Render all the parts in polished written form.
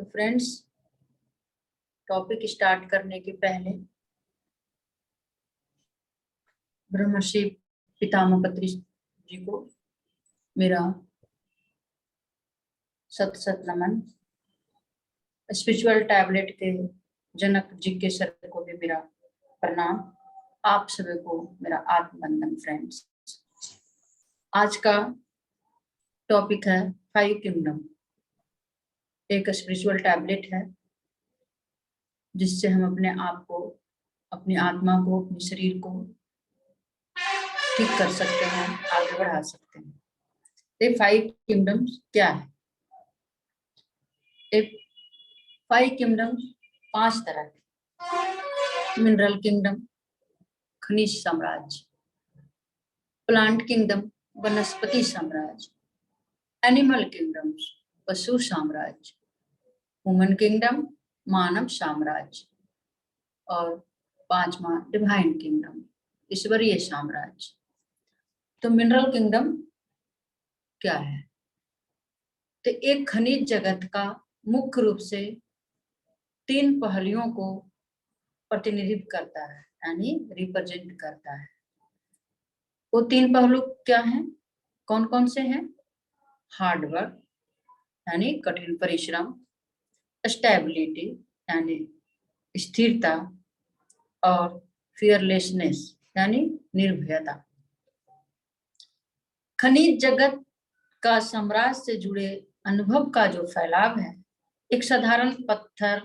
Friends, topic start करने के पहले ब्रह्मर्षि पितामह पत्री जी को मेरा सत सत नमन। स्पिरिचुअल टैबलेट के जनक जी के सर को भी मेरा प्रणाम। आप सभी को मेरा आत्मवंदन। फ्रेंड्स, आज का टॉपिक है 5 किंगडम। एक स्पिरिचुअल टैबलेट है जिससे हम अपने आप को, अपनी आत्मा को, अपने शरीर को ठीक कर सकते हैं, आगे बढ़ा सकते हैं। ये 5 किंगडम्स क्या है? एक 5 किंगडम्स 5 तरह के: मिनरल किंगडम, खनिज साम्राज्य; प्लांट किंगडम, वनस्पति साम्राज्य; एनिमल किंगडम्स, पशु साम्राज्य; ह्यूमन किंगडम, मानव साम्राज्य; और 5वां डिवाइन किंगडम, ईश्वरीय साम्राज्य। तो मिनरल किंगडम क्या है? तो एक खनिज जगत का मुख्य रूप से 3 पहलुओं को प्रतिनिधित्व करता है, यानी रिप्रेजेंट करता है। वो 3 पहलू क्या हैं? कौन कौन से हैं? हार्डवर्क यानी कठिन परिश्रम, स्टेबिलिटी यानी स्थिरता, और फियरलेसनेस यानी निर्भयता। खनिज जगत का साम्राज्य से जुड़े अनुभव का जो फैलाव है, एक साधारण पत्थर,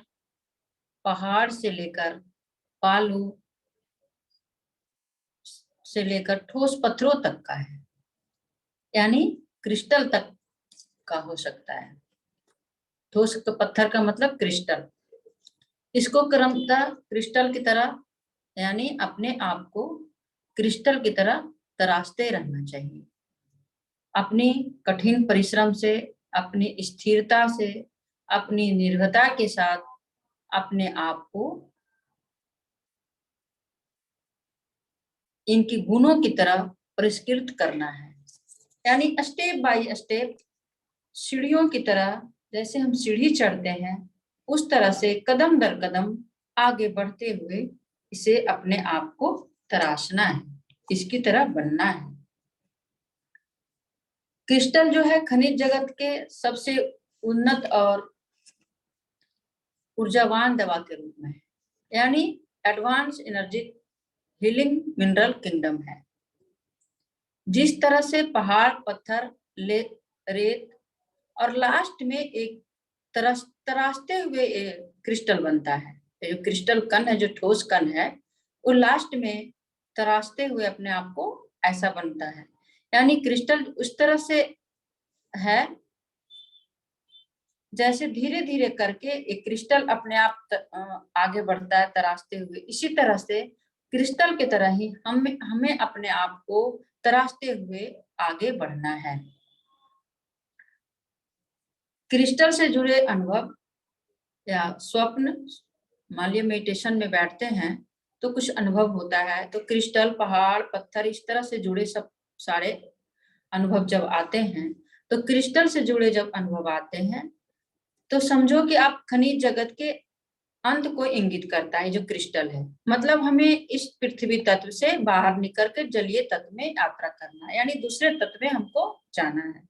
पहाड़ से लेकर बालू से लेकर ठोस पत्थरों तक का है, यानी क्रिस्टल तक का हो सकता है। ठोस पत्थर का मतलब क्रिस्टल। इसको क्रमशः क्रिस्टल की तरह, यानी अपने आप को क्रिस्टल की तरह तराशते रहना चाहिए। अपनी कठिन परिश्रम से, अपनी स्थिरता से, अपनी निर्भयता के साथ अपने आप को इनकी गुणों की तरह परिष्कृत करना है। यानी स्टेप बाय स्टेप, सीढ़ियों की तरह, जैसे हम सीढ़ी चढ़ते हैं उस तरह से कदम दर कदम आगे बढ़ते हुए इसे अपने आप को तराशना है, इसकी तरह बनना है। क्रिस्टल जो है खनिज जगत के सबसे उन्नत और ऊर्जावान दवा के रूप में, यानी advance energy healing mineral kingdom है। जिस तरह से पहाड़, पत्थर, रेत और लास्ट में एक तराशते हुए क्रिस्टल बनता है। जो क्रिस्टल कण है, जो ठोस कण है, वो लास्ट में तराशते हुए अपने आप को ऐसा बनता है। यानी क्रिस्टल उस तरह से है जैसे धीरे धीरे करके एक क्रिस्टल अपने आप आगे बढ़ता है तराशते हुए। इसी तरह से क्रिस्टल की तरह ही हमें अपने आप को तराशते हुए आगे बढ़ना है। क्रिस्टल से जुड़े अनुभव या स्वप्न, मान लिया मेडिटेशन में बैठते हैं तो कुछ अनुभव होता है, तो क्रिस्टल, पहाड़, पत्थर, इस तरह से जुड़े सब सारे अनुभव जब आते हैं, तो क्रिस्टल से जुड़े जब अनुभव आते हैं तो समझो कि आप खनिज जगत के अंत को इंगित करता है। जो क्रिस्टल है मतलब हमें इस पृथ्वी तत्व से बाहर निकल कर जलीय तत्व में यात्रा करना है, यानी दूसरे तत्व में हमको जाना है।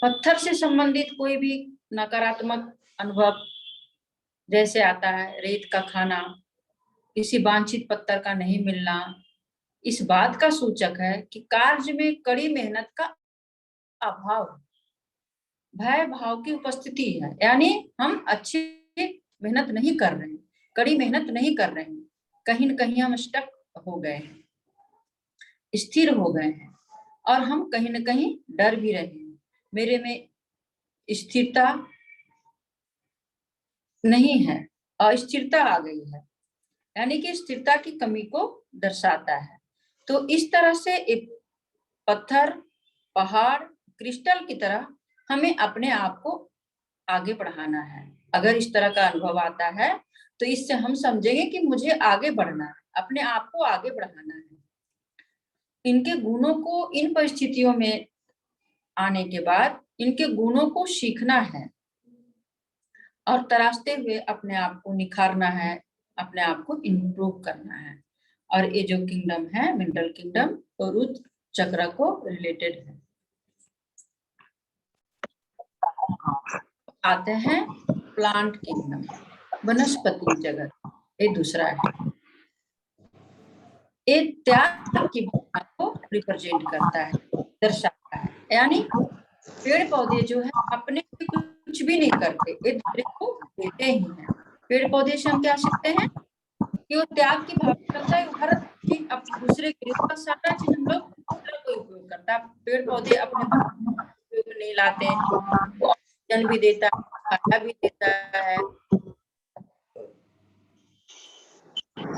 पत्थर से संबंधित कोई भी नकारात्मक अनुभव जैसे आता है, रेत का खाना, किसी वांछित पत्थर का नहीं मिलना, इस बात का सूचक है कि कार्य में कड़ी मेहनत का अभाव, भय भाव की उपस्थिति है। यानी हम अच्छी मेहनत नहीं कर रहे हैं, कड़ी मेहनत नहीं कर रहे हैं, कहीं न कहीं हम स्टक हो गए हैं, स्थिर हो गए हैं, और हम कहीं न कहीं डर भी रहे हैं। मेरे में स्थिरता नहीं है, अस्थिरता आ गई है, यानी कि स्थिरता की कमी को दर्शाता है। तो इस तरह से एक पत्थर, पहाड़, क्रिस्टल की तरह हमें अपने आप को आगे बढ़ाना है। अगर इस तरह का अनुभव आता है तो इससे हम समझेंगे कि मुझे आगे बढ़ना है, अपने आप को आगे बढ़ाना है। इनके गुणों को, इन परिस्थितियों में आने के बाद इनके गुणों को सीखना है, और तराशते हुए अपने आप को निखारना है, अपने आप को इम्प्रूव करना है। और ये जो किंगडम है मेंटल किंगडम और रुद्र चक्र को रिलेटेड है। आते हैं प्लांट किंगडम, वनस्पति जगत, ये दूसरा है। ये त्याग की भावना को रिप्रेजेंट करता है, दर्शाता है। यानी पेड़ पौधे जो है अपने कुछ भी नहीं करते, ये दूसरे को देते ही हैं। पेड़ पौधे से हम क्या सीखते हैं कि वो त्याग की भावना रखता है, हर चीज दूसरे के लिए, उसका सारा चीज हम लोग दूसरे को उपयोग करता है। पेड़ पौधे अपने उपयोग में नहीं लाते हैं, वो ऑक्सीजन भी देता है, छाया भी देता है,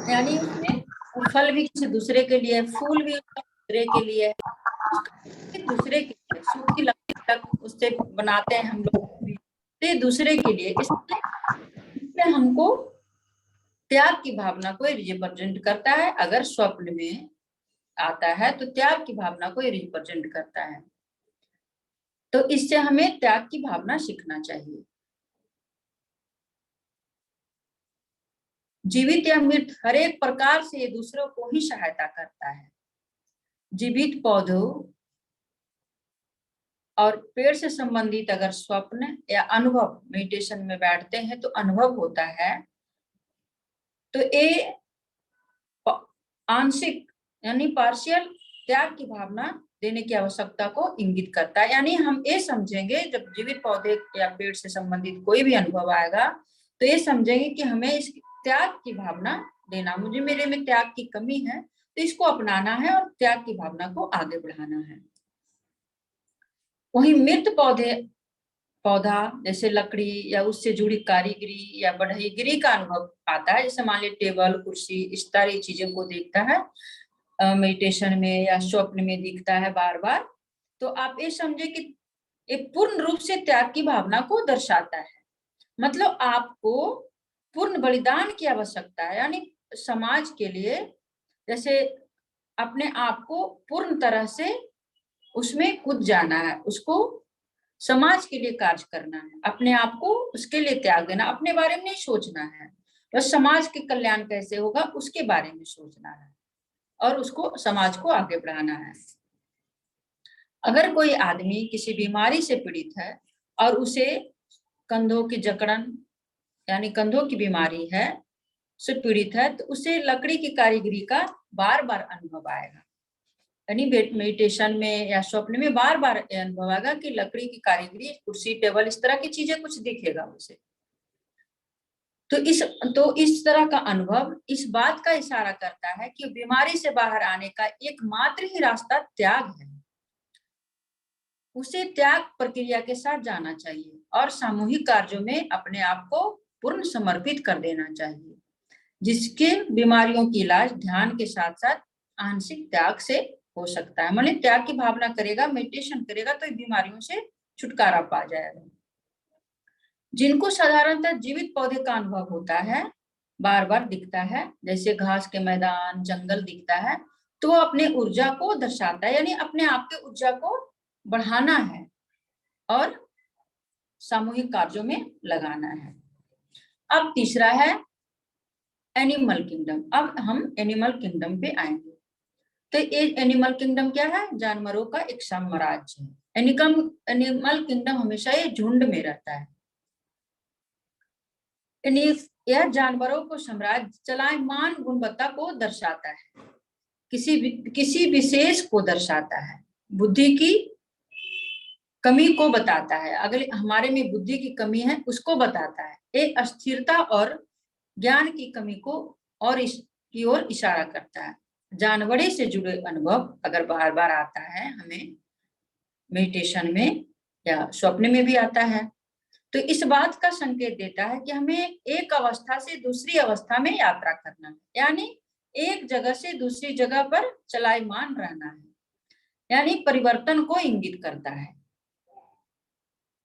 यानी उसमें फल भी किसी दूसरे के लिए, फूल भी दूसरे के लिए, दूसरे के लिए, सूखी लकड़ी तक उससे बनाते हैं हम लोग भी, तो दूसरे के लिए। इसलिए हमको त्याग की भावना को रिप्रेजेंट करता है। अगर स्वप्न में आता है तो त्याग की भावना को रिप्रेजेंट करता है। तो इससे हमें त्याग की भावना सीखना चाहिए। जीवित या मृत हर एक प्रकार से ये दूसरों को ही सहायता करता है। जीवित पौधों और पेड़ से संबंधित अगर स्वप्न या अनुभव मेडिटेशन में बैठते हैं तो अनुभव होता है, तो ये आंशिक यानी पार्शियल त्याग की भावना देने की आवश्यकता को इंगित करता है। यानी हम ये समझेंगे, जब जीवित पौधे या पेड़ से संबंधित कोई भी अनुभव आएगा तो ये समझेंगे कि हमें इस त्याग की भावना देना, मुझे मेरे में त्याग की कमी है तो इसको अपनाना है और त्याग की भावना को आगे बढ़ाना है। वहीं मृत पौधा जैसे लकड़ी या उससे जुड़ी कारीगरी या बढ़ईगिरी का अनुभव आता है। जैसे मान लीजिए टेबल कुर्सी, इस सारी चीजों को देखता है मेडिटेशन में या स्वप्न में दिखता है बार बार, तो आप ये समझे कि ये पूर्ण रूप से त्याग की भावना को दर्शाता है। मतलब आपको पूर्ण बलिदान की आवश्यकता है, यानी समाज के लिए जैसे अपने आप को पूर्ण तरह से उसमें कूद जाना है, उसको समाज के लिए कार्य करना है, अपने आप को उसके लिए त्याग देना, अपने बारे में नहीं सोचना है, बस समाज के कल्याण कैसे होगा उसके बारे में सोचना है और उसको समाज को आगे बढ़ाना है। अगर कोई आदमी किसी बीमारी से पीड़ित है और उसे कंधों की जकड़न यानी कंधों की बीमारी है से पीड़ित है, तो उसे लकड़ी की कारीगरी का बार बार अनुभव आएगा। यानी मेडिटेशन में या स्वप्न में बार बार अनुभव आएगा कि लकड़ी की कारीगरी, कुर्सी टेबल इस तरह की चीजें कुछ दिखेगा उसे। तो इस तरह का अनुभव इस बात का इशारा करता है कि बीमारी से बाहर आने का एकमात्र ही रास्ता त्याग है। उसे त्याग प्रक्रिया के साथ जाना चाहिए और सामूहिक कार्यों में अपने आप को पूर्ण समर्पित कर देना चाहिए, जिसके बीमारियों की इलाज ध्यान के साथ साथ आंशिक त्याग से हो सकता है। मतलब त्याग की भावना करेगा, मेडिटेशन करेगा तो बीमारियों से छुटकारा पा जाएगा। जिनको साधारणतः जीवित पौधे का अनुभव होता है, बार बार दिखता है, जैसे घास के मैदान, जंगल दिखता है, तो वो अपने ऊर्जा को दर्शाता है, यानी अपने आप के ऊर्जा को बढ़ाना है और सामूहिक कार्यों में लगाना है। अब तीसरा है एनिमल किंगडम। अब हम एनिमल किंगडम पे आएंगे। तो ये एनिमल किंगडम क्या है? जानवरों का एक साम्राज्य है। एनिमल किंगडम हमेशा ये झुंड में रहता है, यानी यह जानवरों को साम्राज्य चलायमान गुणवत्ता को दर्शाता है, किसी विशेष को दर्शाता है, बुद्धि की कमी को बताता है। अगर हमारे में बुद्धि की कमी है उसको बताता है। एक अस्थिरता और ज्ञान की कमी को और की ओर इशारा करता है। जानवरों से जुड़े अनुभव अगर बार बार आता है हमें मेडिटेशन में या स्वप्न में भी आता है, तो इस बात का संकेत देता है कि हमें एक अवस्था से दूसरी अवस्था में यात्रा करना है, यानी एक जगह से दूसरी जगह पर चलायमान रहना है, यानी परिवर्तन को इंगित करता है,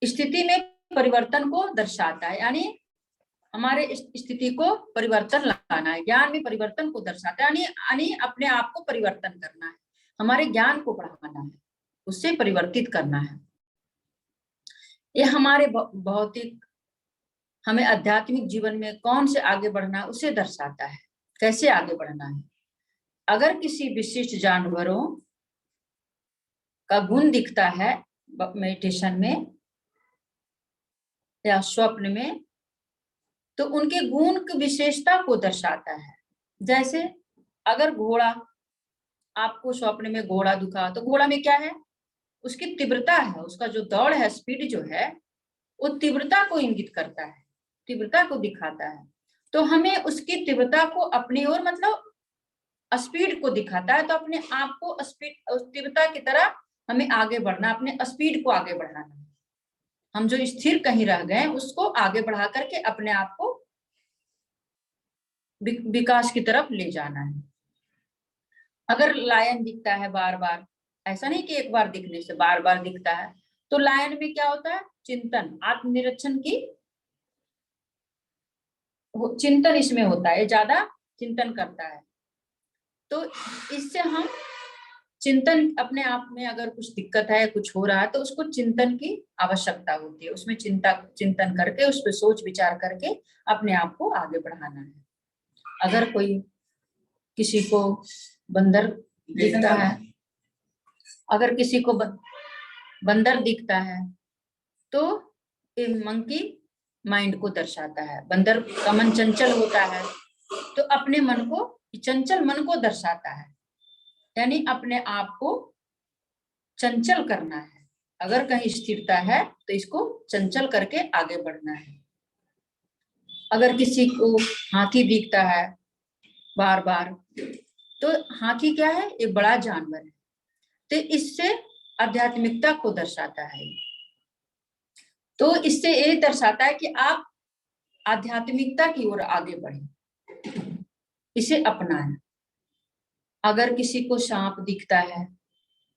स्थिति में परिवर्तन को दर्शाता है, यानी हमारे स्थिति को परिवर्तन लाना है, ज्ञान में परिवर्तन को दर्शाता है, यानी अपने आप को परिवर्तन करना है, हमारे ज्ञान को बढ़ाना है, उससे परिवर्तित करना है। ये हमारे भौतिक हमें आध्यात्मिक जीवन में कौन से आगे बढ़ना है उसे दर्शाता है, कैसे आगे बढ़ना है। अगर किसी विशिष्ट जानवरों का गुण दिखता है मेडिटेशन में या स्वप्न में, तो उनके गुण की विशेषता को दर्शाता है। जैसे अगर घोड़ा, आपको स्वप्न में घोड़ा दिखा, तो घोड़ा में क्या है, उसकी तीव्रता है, उसका जो दौड़ है, स्पीड जो है, वो तीव्रता को इंगित करता है, तीव्रता को दिखाता है। तो हमें उसकी तीव्रता को अपनी ओर, मतलब स्पीड को दिखाता है, तो अपने आप को स्पीड, उस तीव्रता की तरह हमें आगे बढ़ना, अपने स्पीड को आगे बढ़ाना। हम जो स्थिर कहीं रह गए उसको आगे बढ़ा करके अपने आप को विकास की तरफ ले जाना है। अगर लायन दिखता है बार बार, ऐसा नहीं कि एक बार दिखने से बार बार दिखता है, तो लायन में क्या होता है, चिंतन, आत्मनिरीक्षण की चिंतन इसमें होता है, ज्यादा चिंतन करता है। तो इससे हम चिंतन, अपने आप में अगर कुछ दिक्कत है, कुछ हो रहा है, तो उसको चिंतन की आवश्यकता होती है, उसमें चिंतन करके, उस पर सोच विचार करके अपने आप को आगे बढ़ाना है। अगर कोई किसी को बंदर दिखता है, अगर किसी को बंदर दिखता है, तो ये मंकी माइंड को दर्शाता है। बंदर का मन चंचल होता है, तो अपने मन को, चंचल मन को दर्शाता है, यानी अपने आप को चंचल करना है। अगर कहीं स्थिरता है तो इसको चंचल करके आगे बढ़ना है। अगर किसी को हाथी दिखता है बार बार, तो हाथी क्या है, एक बड़ा जानवर है, तो इससे आध्यात्मिकता को दर्शाता है। तो इससे ये दर्शाता है कि आप आध्यात्मिकता की ओर आगे बढ़े, इसे अपनाएं। अगर किसी को सांप दिखता है,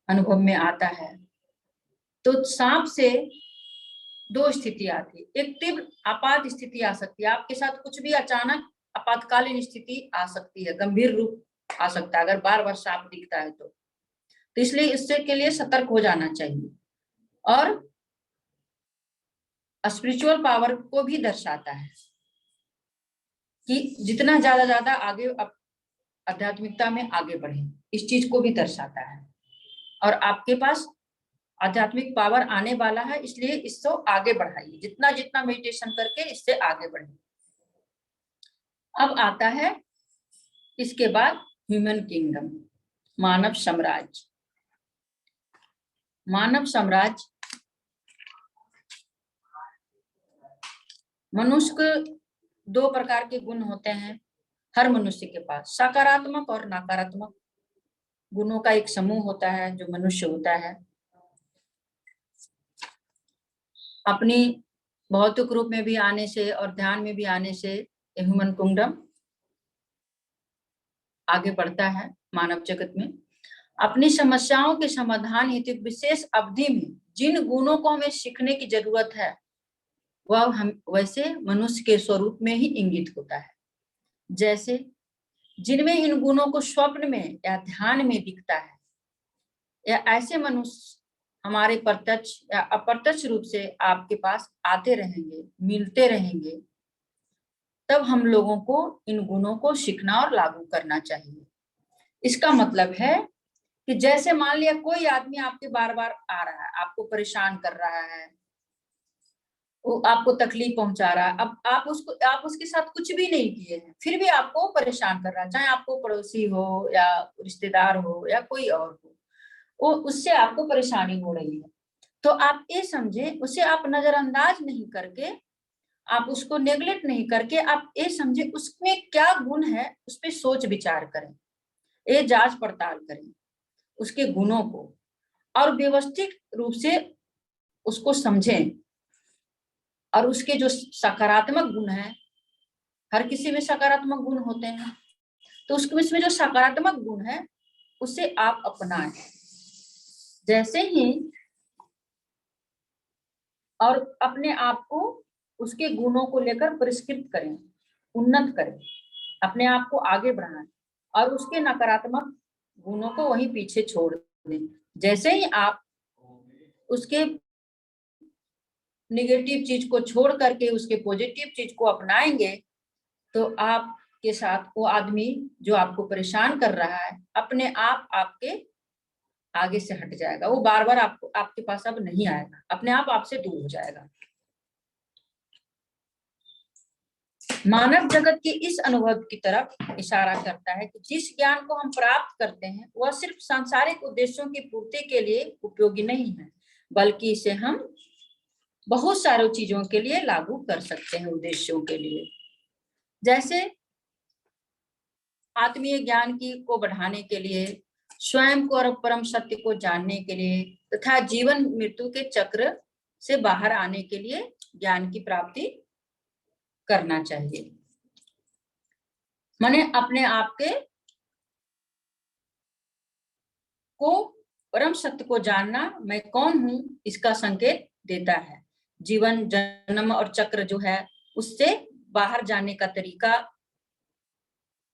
अनुभव में आता है, तो सांप से दो स्थिति आती है। एक तीव्र आपात स्थिति आ सकती है, आपके साथ कुछ भी अचानक आपातकालीन स्थिति आ सकती है, गंभीर रूप आ सकता है अगर बार बार सांप दिखता है तो इसलिए इससे के लिए सतर्क हो जाना चाहिए। और स्पिरिचुअल पावर को भी दर्शाता है कि जितना ज्यादा आगे आध्यात्मिकता में आगे बढ़े, इस चीज को भी दर्शाता है। और आपके पास आध्यात्मिक पावर आने वाला है, इसलिए इसको आगे बढ़ाइए, जितना जितना मेडिटेशन करके इससे आगे बढ़े। अब आता है इसके बाद ह्यूमन किंगडम, मानव साम्राज्य। मानव साम्राज्य मनुष्य के दो प्रकार के गुण होते हैं हर मनुष्य के पास, सकारात्मक और नकारात्मक गुणों का एक समूह होता है जो मनुष्य होता है। अपनी भौतिक रूप में भी आने से और ध्यान में भी आने से ह्यूमन किंगडम आगे बढ़ता है मानव जगत में। अपनी समस्याओं के समाधान हेतु विशेष अवधि में जिन गुणों को हमें सीखने की जरूरत है, वह हम वैसे मनुष्य के स्वरूप में ही इंगित होता है। जैसे जिनमें इन गुणों को स्वप्न में या ध्यान में दिखता है, या ऐसे मनुष्य हमारे प्रत्यक्ष या अप्रत्यक्ष रूप से आपके पास आते रहेंगे, मिलते रहेंगे, तब हम लोगों को इन गुणों को सीखना और लागू करना चाहिए। इसका मतलब है कि जैसे मान लिया कोई आदमी आपके बार बार आ रहा है, आपको परेशान कर रहा है, वो आपको तकलीफ पहुंचा रहा है, अब आप उसके साथ कुछ भी नहीं किए हैं, फिर भी आपको परेशान कर रहा है, चाहे आपको पड़ोसी हो या रिश्तेदार हो या कोई और हो, वो उससे आपको परेशानी हो रही है, तो आप ये समझे, उसे आप नजरअंदाज नहीं करके, आप उसको नेग्लेक्ट नहीं करके, आप ये समझे उसमें क्या गुण है, उस पर सोच विचार करें, ये जांच पड़ताल करें उसके गुणों को, और व्यवस्थित रूप से उसको समझें। और उसके जो सकारात्मक गुण है, हर किसी में सकारात्मक गुण होते हैं, तो उसमें जो सकारात्मक गुण है उसे आप अपनाएं। जैसे ही और अपने आप को उसके गुणों को लेकर परिष्कृत करें, उन्नत करें, अपने आप को आगे बढ़ाएं, और उसके नकारात्मक गुणों को वहीं पीछे छोड़ दें। जैसे ही आप उसके निगेटिव चीज को छोड़ करके उसके पॉजिटिव चीज को अपनाएंगे तो आपके साथ वो आदमी जो आपको परेशान कर रहा है अपने आप आपके आगे से हट जाएगा। वो बार बार आपको आपके पास अब नहीं आएगा, अपने आप आपसे दूर हो जाएगा। मानव जगत के इस अनुभव की तरफ इशारा करता है कि जिस ज्ञान को हम प्राप्त करते हैं वह सिर्फ सांसारिक उद्देश्यों की पूर्ति के लिए उपयोगी नहीं है, बल्कि इसे हम बहुत सारी चीजों के लिए लागू कर सकते हैं, उद्देश्यों के लिए। जैसे आत्मीय ज्ञान को बढ़ाने के लिए, स्वयं को और परम सत्य को जानने के लिए तथा जीवन मृत्यु के चक्र से बाहर आने के लिए ज्ञान की प्राप्ति करना चाहिए। माने अपने आप के को परम सत्य को जानना, मैं कौन हूं, इसका संकेत देता है। जीवन जन्म और चक्र जो है उससे बाहर जाने का तरीका,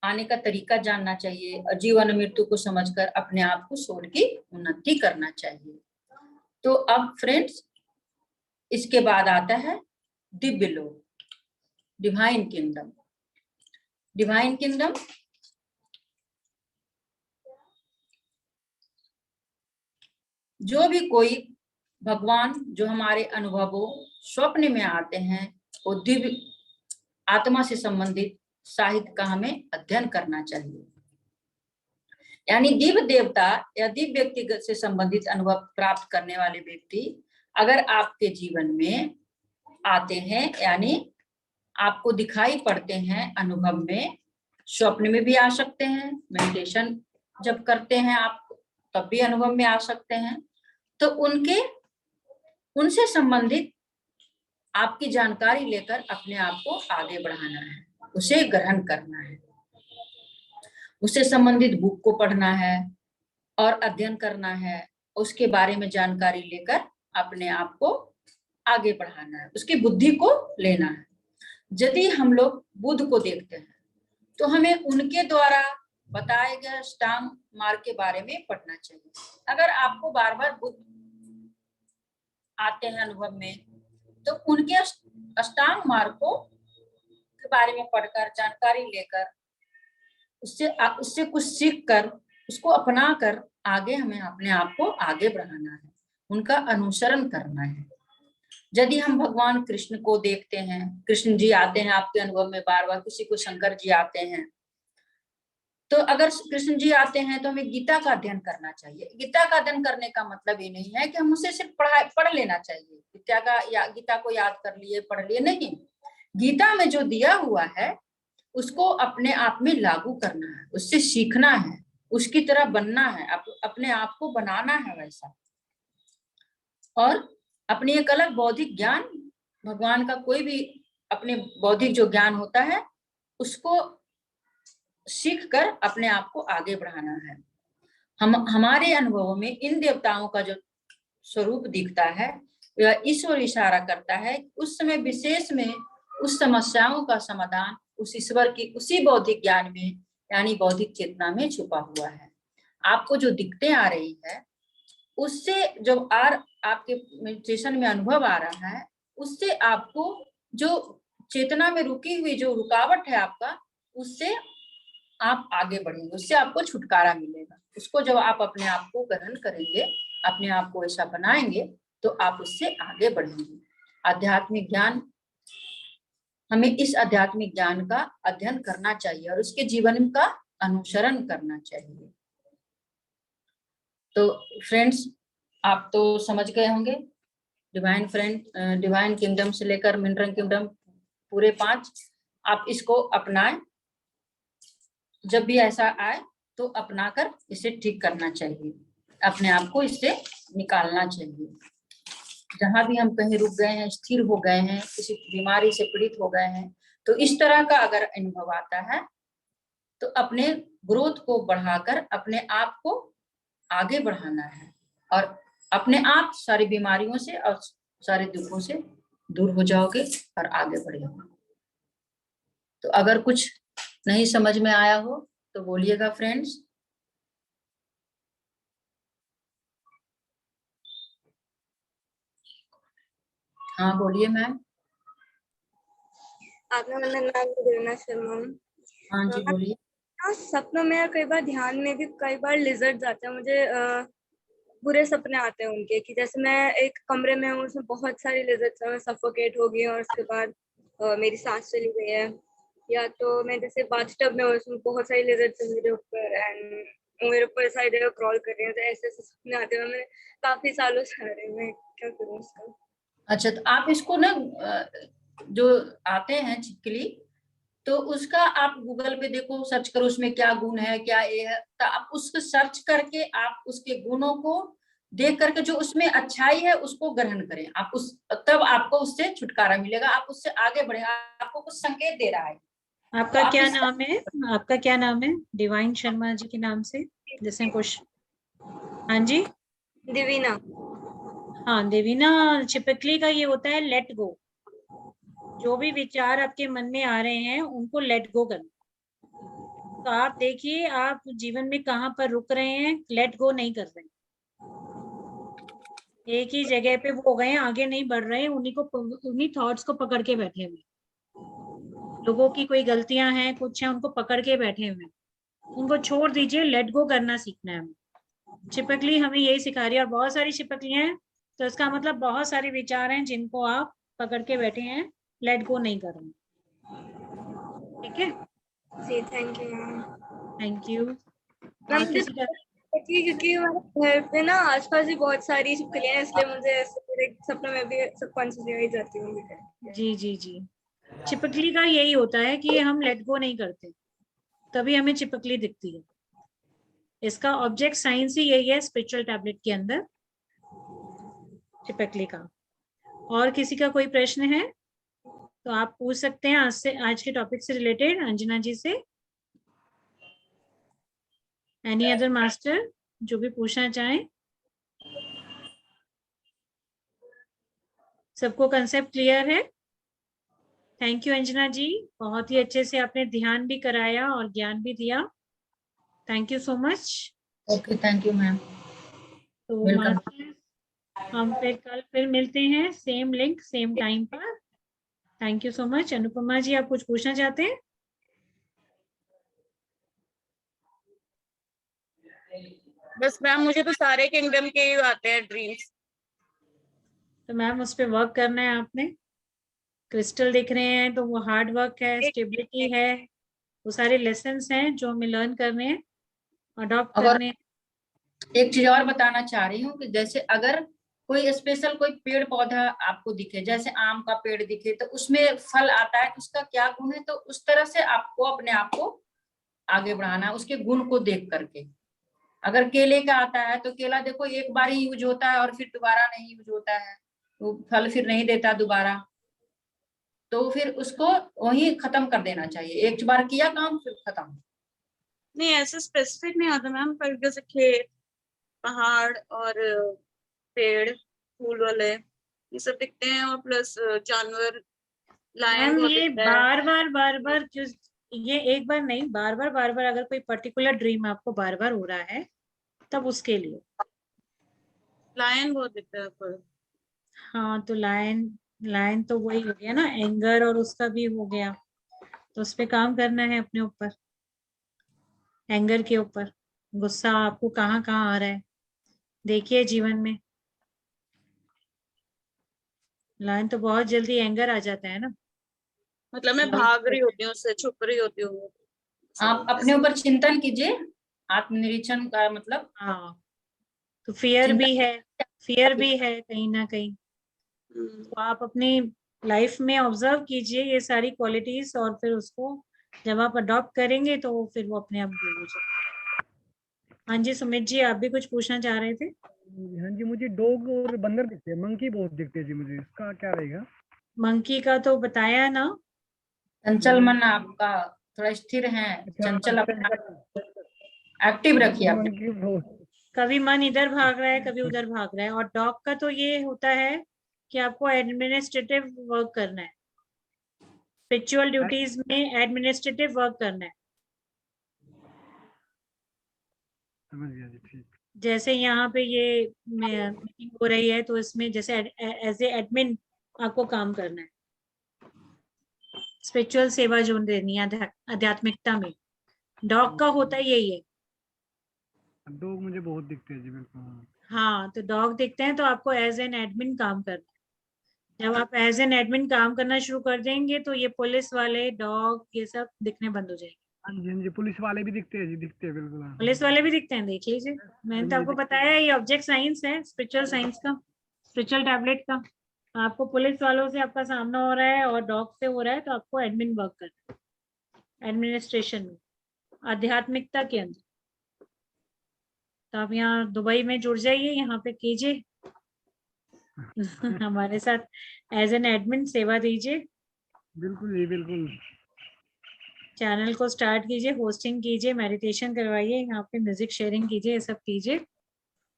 आने का तरीका जानना चाहिए और जीवन मृत्यु को समझकर अपने आप को सोल की उन्नति करना चाहिए। तो अब फ्रेंड्स इसके बाद आता है दिव्य लोक, डिवाइन किंगडम। डिवाइन किंगडम जो भी कोई भगवान जो हमारे अनुभवों स्वप्न में आते हैं वो दिव्य आत्मा से संबंधित साहित्य का हमें अध्ययन करना चाहिए। यानी दिव्य देवता या दिव्य व्यक्तिगत से संबंधित अनुभव प्राप्त करने वाले व्यक्ति अगर आपके जीवन में आते हैं, यानी आपको दिखाई पड़ते हैं अनुभव में, स्वप्न में भी आ सकते हैं, मेडिटेशन जब करते हैं आप तब भी अनुभव में आ सकते हैं, तो उनसे संबंधित आपकी जानकारी लेकर अपने आप को आगे बढ़ाना है, उसे ग्रहण करना है, उससे संबंधित बुक को पढ़ना है और अध्ययन करना है, उसके बारे में जानकारी लेकर अपने आप को आगे बढ़ाना है, उसकी बुद्धि को लेना है। यदि हम लोग बुद्ध को देखते हैं तो हमें उनके द्वारा बताए गए अष्टांग मार्ग के बारे में पढ़ना चाहिए। अगर आपको बार बार बुद्ध आते हैं अनुभव में तो उनके अष्टांग मार्ग को के बारे में पढ़कर जानकारी लेकर उससे कुछ सीख कर उसको अपना कर आगे हमें अपने आप को आगे बढ़ाना है, उनका अनुसरण करना है। यदि हम भगवान कृष्ण को देखते हैं, कृष्ण जी आते हैं आपके अनुभव में बार बार, किसी को शंकर जी आते हैं, तो अगर कृष्ण जी आते हैं तो हमें गीता का अध्ययन करना चाहिए। गीता का अध्ययन करने का मतलब ये नहीं है कि हम उसे सिर्फ पढ़ लेना चाहिए, गीता को याद कर लिए पढ़ लिए, नहीं। गीता में जो दिया हुआ है उसको अपने आप में लागू करना है, उससे सीखना है, उसकी तरह बनना है, अपने आप को बनाना है वैसा, और अपनी एक अलग बौद्धिक ज्ञान, भगवान का कोई भी अपने बौद्धिक जो ज्ञान होता है उसको सीख कर अपने आप को आगे बढ़ाना है। हमारे अनुभवों में इन देवताओं का जो स्वरूप दिखता है वह ईश्वर इशारा करता है उस समय विशेष में उस समस्याओं का समाधान उस ईश्वर की उसी बौद्धिक ज्ञान में यानी बौद्धिक चेतना में छुपा हुआ है। आपको जो दिक्कतें आ रही है उससे जो आपके मेडिटेशन में अनुभव आ रहा है उससे आपको जो चेतना में रुकी हुई जो रुकावट है आपका, उससे आप आगे बढ़ेंगे, उससे आपको छुटकारा मिलेगा। उसको जब आप अपने आप को ग्रहण करेंगे, अपने आप को ऐसा बनाएंगे तो आप उससे आगे बढ़ेंगे। आध्यात्मिक ज्ञान, हमें इस आध्यात्मिक ज्ञान का अध्ययन करना चाहिए और उसके जीवन का अनुसरण करना चाहिए। तो फ्रेंड्स आप तो समझ गए होंगे डिवाइन किंगडम से लेकर मिनरल किंगडम पूरे 5 आप इसको अपनाएं। जब भी ऐसा आए तो अपनाकर इसे ठीक करना चाहिए, अपने आप को इससे निकालना चाहिए। जहां भी हम कहीं रुक गए हैं, स्थिर हो गए हैं, किसी बीमारी से पीड़ित हो गए हैं, तो इस तरह का अगर अनुभव आता है तो अपने ग्रोथ को बढ़ाकर अपने आप को आगे बढ़ाना है और अपने आप सारी बीमारियों से और सारे दुखों से दूर हो जाओगे और आगे बढ़ोगे। तो अगर कुछ नहीं समझ में आया हो तो बोलिएगा फ्रेंड्स। हाँ बोलिए मैम। आपने मेरा नाम देवना शर्मा। हाँ जी बोलिए। हाँ, सपनों में और कई बार ध्यान में भी कई बार लिजर्ड्स आते हैं मुझे। बुरे सपने आते हैं उनके, कि जैसे मैं एक कमरे में हूँ, उसमें बहुत सारी लिजर्ड्स हैं, मैं सफोकेट हो गई हूँ और उसके बाद मेरी सांस चली गई है। या तो मैं जैसे बाथटब में हूँ, उसमें बहुत सारी लिजर्ड्स हैं मेरे ऊपर एंड वो मेरे ऊपर सारी जगह क्रॉल कर रही हैं। तो ऐसे ऐसे सपने आते हैं, मैं काफी सालों से आ रहे हैं, मैं क्या करूँ उसका। अच्छा तो आप इसको ना जो आते हैं छिपकली, तो उसका आप गूगल पे देखो, सर्च करो उसमें क्या गुण है, क्या ये है, तो आप उसको सर्च करके आप उसके गुणों को देख करके जो उसमें अच्छाई है उसको ग्रहण करें। आप उस तब आपको उससे छुटकारा मिलेगा, आप उससे आगे बढ़े। आपको कुछ संकेत दे रहा है तो आपका आप क्या इस नाम है? आपका क्या नाम है? डिवाइन शर्मा जी के नाम से जैसे कुछ। हाँ जी। दिवीना। हाँ देवीना, छिपकली का ये होता है लेट गो। जो भी विचार आपके मन में आ रहे हैं उनको लेट गो करना। तो आप देखिए आप जीवन में कहाँ पर रुक रहे हैं, लेट गो नहीं कर रहे हैं, एक ही जगह पे वो हो गए हैं, आगे नहीं बढ़ रहे हैं, उन्हीं थॉट्स को पकड़ के बैठे हुए। लोगों की कोई गलतियां हैं, कुछ है, उनको पकड़ के बैठे हुए हैं, उनको छोड़ दीजिए, लेट गो करना सीखना है हमें। छिपकली हमें यही सिखा रही है, और बहुत सारी छिपकलियां हैं, तो इसका मतलब बहुत सारे विचार हैं जिनको आप पकड़ के बैठे हैं, लेट गो नहीं कर रहे। ठीक है, जी thank you ma'am. Thank you. Ma'am और मुझे किसी का? क्योंकि हमारे घर पे ना आसपास भी बहुत सारी छिपकलियां हैं, इसलिए मुझे ऐसे मेरे सपने में भी सबकॉन्शियसली आई जाती हूँ। जी जी जी, छिपकली का यही होता है कि हम लेट गो नहीं करते, तभी हमें छिपकली दिखती है। इसका ऑब्जेक्ट साइंस ही यही है स्पिरिचुअल टैबलेट के अंदर, छिपकली का। और किसी का कोई प्रश्न है तो आप पूछ सकते हैं आज के टॉपिक से रिलेटेड अंजना जी से। एनी अदर मास्टर जो भी पूछना चाहें? सबको कंसेप्ट क्लियर है? थैंक यू अंजना जी, बहुत ही अच्छे से आपने ध्यान भी कराया और ज्ञान भी दिया। Thank you so much. Okay thank you ma'am, तो वेलकम। मास्टर, हम फिर मिलते हैं, सेम लिंक सेम टाइम पर। Thank you so much. Anupama ji आप कुछ पूछना चाहते हैं? बस मैम मुझे तो सारे किंगडम के ही आते हैं ड्रीम्स। तो मैम उस पर वर्क करना है आपने। क्रिस्टल दिख रहे हैं तो वो हार्ड वर्क है, स्टेबिलिटी है, वो सारे लेसन्स हैं जो हमें लर्न करने हैं, अडॉप्ट अगर करने हैं। एक चीज और बताना चाह रही हूँ कि जैसे अगर कोई स्पेशल कोई पेड़ पौधा आपको दिखे, जैसे आम का पेड़ दिखे, तो उसमें फल आता है, तो उसका क्या गुण है, तो उस तरह से आपको अपने आप को आगे बढ़ाना है उसके गुण को देख करके। अगर केले का आता है तो केला देखो एक बार ही यूज होता है और फिर दोबारा नहीं यूज होता है, वो फल फिर नहीं देता दोबारा, तो फिर उसको वही खत्म कर देना चाहिए, एक बार किया काम फिर खत्म। नहीं ऐसे स्पेसिफिक नहीं आता मैम, पर जैसे खेत, पहाड़ और पेड़, फूल वाले, ये सब दिखते हैं। और प्लस जानवर, लायन मैम बहुत ये दिखता है। बार बार जो, ये एक बार नहीं, बार बार अगर कोई पर्टिकुलर ड्रीम आपको बार बार हो रहा है तब उसके लिए। लायन बहुत दिखता है पर। हाँ तो लायन, लायन तो वही हो गया ना, एंगर, और उसका भी हो गया, तो उस पे काम करना है अपने ऊपर, एंगर के ऊपर। गुस्सा आपको कहाँ कहाँ आ रहा है देखिए जीवन में। लायन तो बहुत जल्दी एंगर आ जाता है ना। मतलब मैं भाग रही होती हूँ उससे, छुप रही होती हूँ। आप अपने ऊपर चिंतन कीजिए, आत्मनिरीक्षण का मतलब हाँ, तो फियर चिंतन। भी है, फियर भी है कहीं ना कहीं। तो आप अपनी लाइफ में ऑब्जर्व कीजिए ये सारी क्वालिटीज, और फिर उसको जब आप अडॉप्ट करेंगे तो फिर वो अपने आप दूर हो जाए। हाँ जी सुमित जी, आप भी कुछ पूछना चाह रहे थे? हाँ जी, मुझे डॉग और बंदर दिखते हैं, मंकी बहुत दिखते हैं जी, मुझे इसका क्या रहेगा? मंकी का तो बताया ना। चंचल मन आपका थोड़ा स्थिर है, अच्छा, चंचल अपना चंचल। एक्टिव रखिए अपने। मंकी बहुत। कभी मन इधर भाग रहा है, कभी उधर भाग रहा है। और डॉग का तो ये होता है कि आपको एडमिनिस्ट्रेटिव वर्क करना है, स्पिरिचुअल ड्यूटीज में एडमिनिस्ट्रेटिव वर्क करना है। समझ गया जी, ठीक। जैसे यहाँ पे ये मीटिंग हो रही है, तो इसमें जैसे एज ए एडमिन आपको काम करना है, स्पिरिचुअल सेवा जो देनी है आध्यात्मिकता में। डॉग का होता है यही है। डॉग मुझे बहुत दिखते हैं जी, बिल्कुल। हाँ, तो डॉग दिखते हैं तो आपको एज एन एडमिन काम करना है। जब आप एज एन एडमिन काम करना शुरू कर देंगे तो ये पुलिस वाले डॉग ये सब दिखने बंद हो जाएंगे। हाँ जी, हाँ जी, पुलिस वाले भी दिखते हैं जी, दिखते हैं बिल्कुल। हाँ। पुलिस वाले भी दिखते हैं, देख लीजिए, मैंने तो मुझे आपको दिखते बताया ये ऑब्जेक्ट साइंस है, स्पिरिचुअल साइंस का, स्पिरिचुअल टैबलेट का। आपको पुलिस वालों से आपका सामना हो रहा है और डॉग से हो रहा है, तो आपको एडमिन वर्क करना है, एडमिनिस्ट्रेशन में, आध्यात्मिकता के अंदर। तो आप यहाँ दुबई में जुड़ जाइए, यहाँ पे कीजिए हमारे साथ एज एन एडमिन सेवा दीजिए, बिल्कुल जी, बिल्कुल। चैनल को स्टार्ट कीजिए, होस्टिंग कीजिए, मेडिटेशन करवाइए, यहाँ पे म्यूजिक शेयरिंग कीजिए, ये सब कीजिए।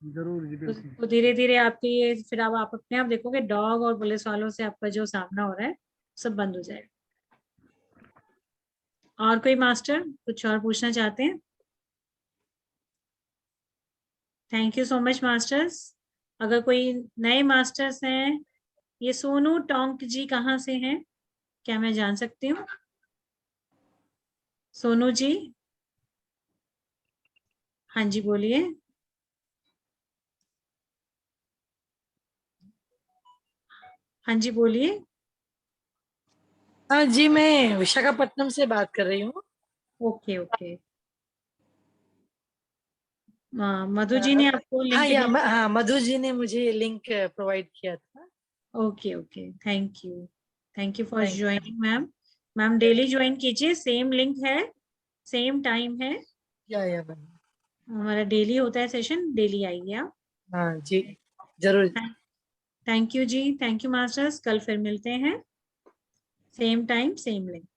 जरूर जी, बिल्कुल। तो धीरे धीरे आपके ये फिर अब आप अपने आप देखोगे डॉग और पुलिस वालों से आपका जो सामना हो रहा है सब बंद हो जाएगा। और कोई मास्टर कुछ और पूछना चाहते हैं? Thank you so much masters. अगर कोई नए मास्टर्स हैं, ये सोनू टोंक जी कहाँ से हैं, क्या मैं जान सकती हूँ? सोनू जी, हाँ जी बोलिए। हाँ जी बोलिए। हाँ जी, मैं विशाखापट्टनम से बात कर रही हूँ। ओके ओके, मधु जी ने आपको हाँ, लिंक दिया? हाँ, मधु जी ने मुझे लिंक प्रोवाइड किया था। Okay okay, thank you for thank joining ma'am. Ma'am daily join कीजिए, सेम लिंक है, सेम टाइम है, या मैम। हमारा डेली होता है सेशन, डेली आइए आप। हाँ जी, जरूर। थैंक यू जी, थैंक यू मास्टर्स, कल फिर मिलते हैं, सेम टाइम सेम लिंक।